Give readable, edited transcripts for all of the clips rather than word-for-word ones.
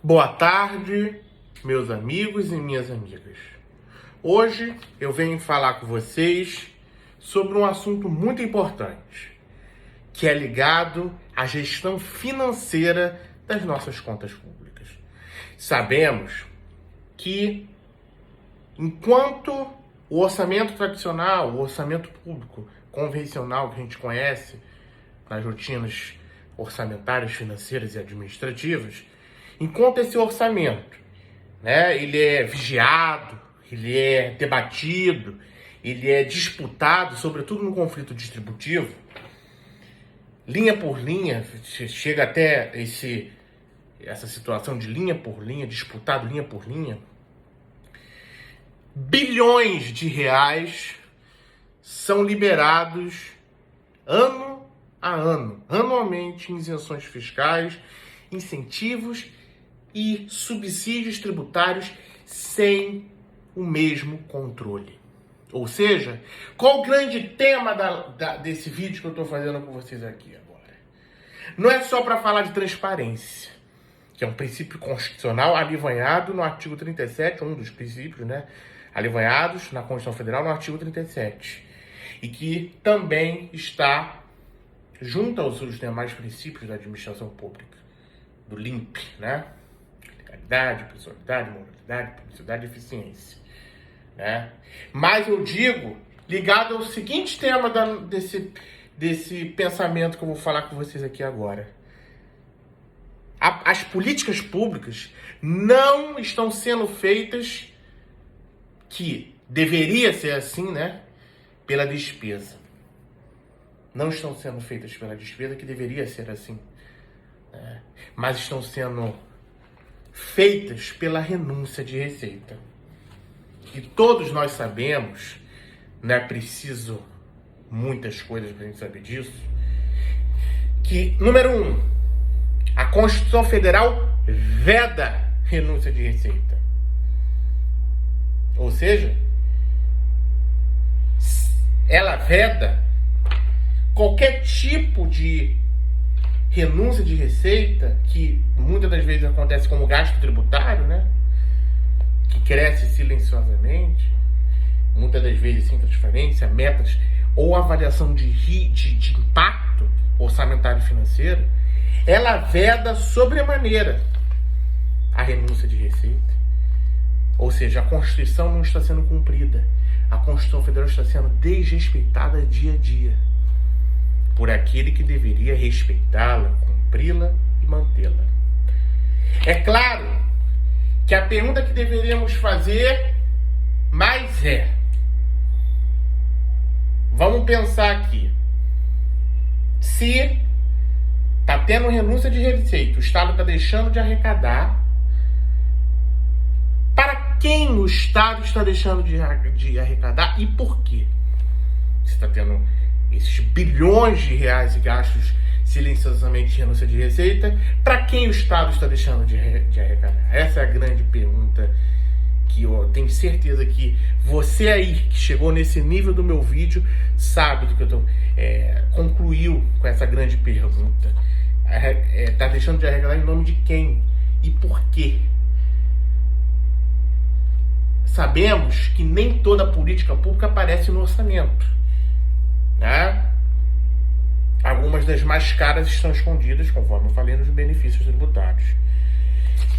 Boa tarde, meus amigos e minhas amigas. Hoje eu venho falar com vocês sobre um assunto muito importante, que é ligado à gestão financeira das nossas contas públicas. Sabemos que, enquanto o orçamento tradicional, o orçamento público convencional que a gente conhece nas rotinas orçamentárias, financeiras e administrativas, enquanto esse orçamento, ele é vigiado, ele é debatido, ele é disputado, sobretudo no conflito distributivo, linha por linha, chega até essa situação de linha por linha, disputado linha por linha, bilhões de reais são liberados ano a ano, anualmente, em isenções fiscais, incentivos e subsídios tributários sem o mesmo controle. Ou seja, qual o grande tema desse vídeo que eu estou fazendo com vocês aqui agora? Não é só para falar de transparência, que é um princípio constitucional alivanhado no artigo 37, um dos princípios, alivanhados na Constituição Federal no artigo 37, e que também está junto aos outros demais princípios da administração pública, do LIMP, legalidade, pessoalidade, moralidade, publicidade e eficiência. Mas eu digo, ligado ao seguinte tema desse pensamento que eu vou falar com vocês aqui agora. As políticas públicas não estão sendo feitas, que deveria ser assim, pela despesa. Não estão sendo feitas pela despesa, que deveria ser assim. Mas estão sendo feitas pela renúncia de receita. E todos nós sabemos, não é preciso muitas coisas para a gente saber disso, que, número 1, a Constituição Federal veda renúncia de receita. Ou seja, ela veda qualquer tipo de renúncia de receita, que muitas das vezes acontece como gasto tributário, que cresce silenciosamente, muitas das vezes sem transferência, metas ou avaliação de impacto orçamentário e financeiro, ela veda sobremaneira a renúncia de receita. Ou seja, a Constituição não está sendo cumprida. A Constituição Federal está sendo desrespeitada dia a dia por aquele que deveria respeitá-la, cumpri-la e mantê-la. É claro que a pergunta que deveríamos fazer mais é: vamos pensar aqui, se está tendo renúncia de receita, o Estado está deixando de arrecadar, para quem o Estado está deixando de arrecadar e por quê? Se está tendo esses bilhões de reais e gastos silenciosamente de renúncia de receita, para quem o Estado está deixando de arrecadar? Essa é a grande pergunta que eu tenho certeza que você aí, que chegou nesse nível do meu vídeo, sabe do que eu concluiu com essa grande pergunta. Está deixando de arrecadar em nome de quem? E por quê? Sabemos que nem toda política pública aparece no orçamento. Algumas das mais caras estão escondidas, conforme eu falei, nos benefícios tributários.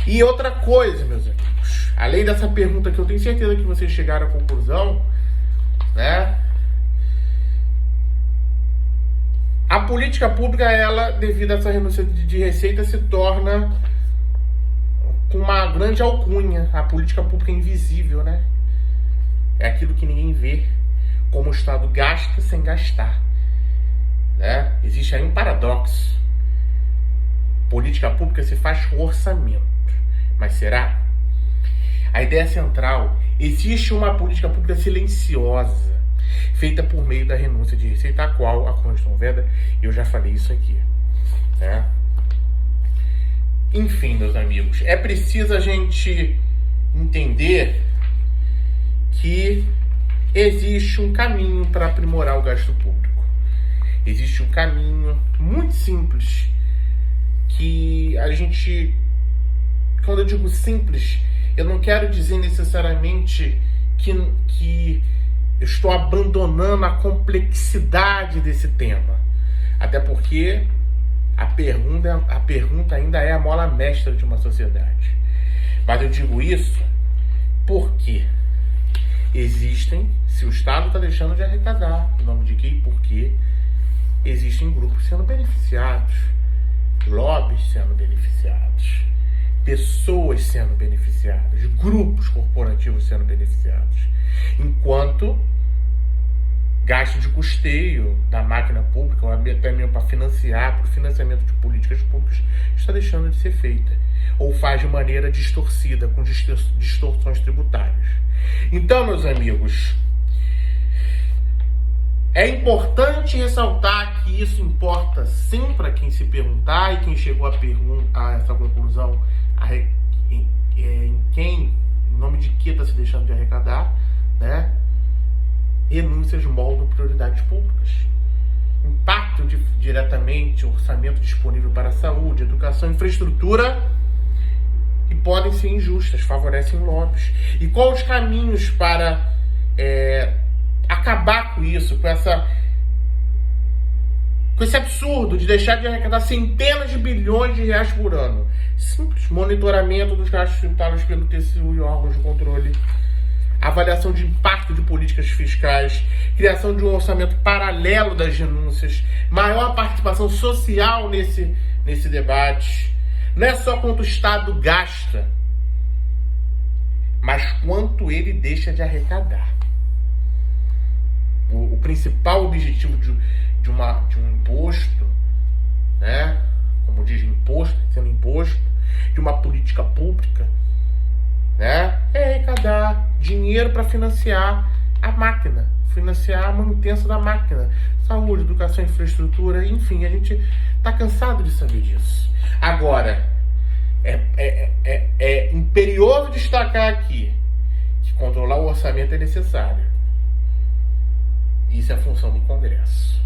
E outra coisa, meus amigos, além dessa pergunta que eu tenho certeza que vocês chegaram à conclusão, a política pública, ela, devido a essa renúncia de receita, se torna com uma grande alcunha. A política pública é invisível, É aquilo que ninguém vê, como o Estado gasta sem gastar. Existe aí um paradoxo. Política pública se faz com orçamento. Mas será? A ideia central: existe uma política pública silenciosa, feita por meio da renúncia de receita, a qual a Constituição veda. Eu já falei isso aqui. Enfim, meus amigos, é preciso a gente entender que existe um caminho para aprimorar o gasto público. Existe um caminho muito simples que a gente Quando eu digo simples, eu não quero dizer necessariamente que eu estou abandonando a complexidade desse tema. Até porque a pergunta ainda é a mola mestra de uma sociedade. Mas eu digo isso porque existem, se o Estado está deixando de arrecadar, em nome de quê e por quê, existem grupos sendo beneficiados, lobbies sendo beneficiados, pessoas sendo beneficiadas, grupos corporativos sendo beneficiados, enquanto gasto de custeio da máquina pública, ou até mesmo para financiar, para o financiamento de políticas públicas, está deixando de ser feita, ou faz de maneira distorcida, com distorções tributárias. Então, meus amigos, é importante ressaltar que isso importa sim para quem se perguntar e quem chegou a essa conclusão, em nome de que está se deixando de arrecadar, né? Renúncias moldam prioridades públicas. Impactam diretamente o orçamento disponível para a saúde, educação, infraestrutura, e podem ser injustas, favorecem lobbies. E quais os caminhos para acabar com isso, com esse absurdo de deixar de arrecadar centenas de bilhões de reais por ano? Simples monitoramento dos gastos tributários pelo TCU e órgãos de controle, avaliação de impacto de políticas fiscais, criação de um orçamento paralelo das renúncias, maior participação social nesse debate. Não é só quanto o Estado gasta, mas quanto ele deixa de arrecadar. O principal objetivo de um imposto, né, como diz imposto, sendo imposto, de uma política pública, né, é arrecadar dinheiro para financiar a máquina, financiar a manutenção da máquina, saúde, educação, infraestrutura, enfim, a gente está cansado de saber disso. Agora, é imperioso destacar aqui que controlar o orçamento é necessário. Isso é a função do Congresso.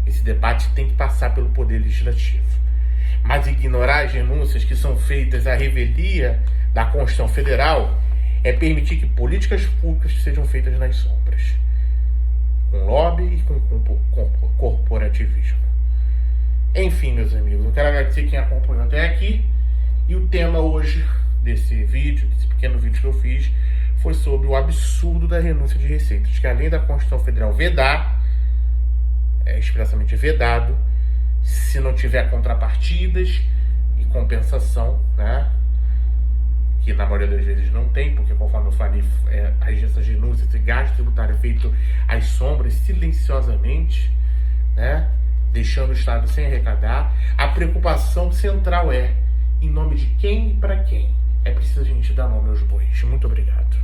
Esse debate tem que passar pelo Poder Legislativo. Mas ignorar as renúncias que são feitas à revelia da Constituição Federal é permitir que políticas públicas sejam feitas nas sombras, com lobby e com corporativismo. Enfim, meus amigos, eu quero agradecer quem acompanhou até aqui. E o tema hoje desse pequeno vídeo que eu fiz, foi sobre o absurdo da renúncia de receitas, que além da Constituição Federal vedar, é expressamente vedado, se não tiver contrapartidas e compensação, né? Que na maioria das vezes não tem, porque conforme eu falei, essas renúncias, esse gasto tributário é feito às sombras, silenciosamente, né? Deixando o Estado sem arrecadar. A preocupação central é em nome de quem e para quem. É preciso a gente dar nome aos bois. Muito obrigado.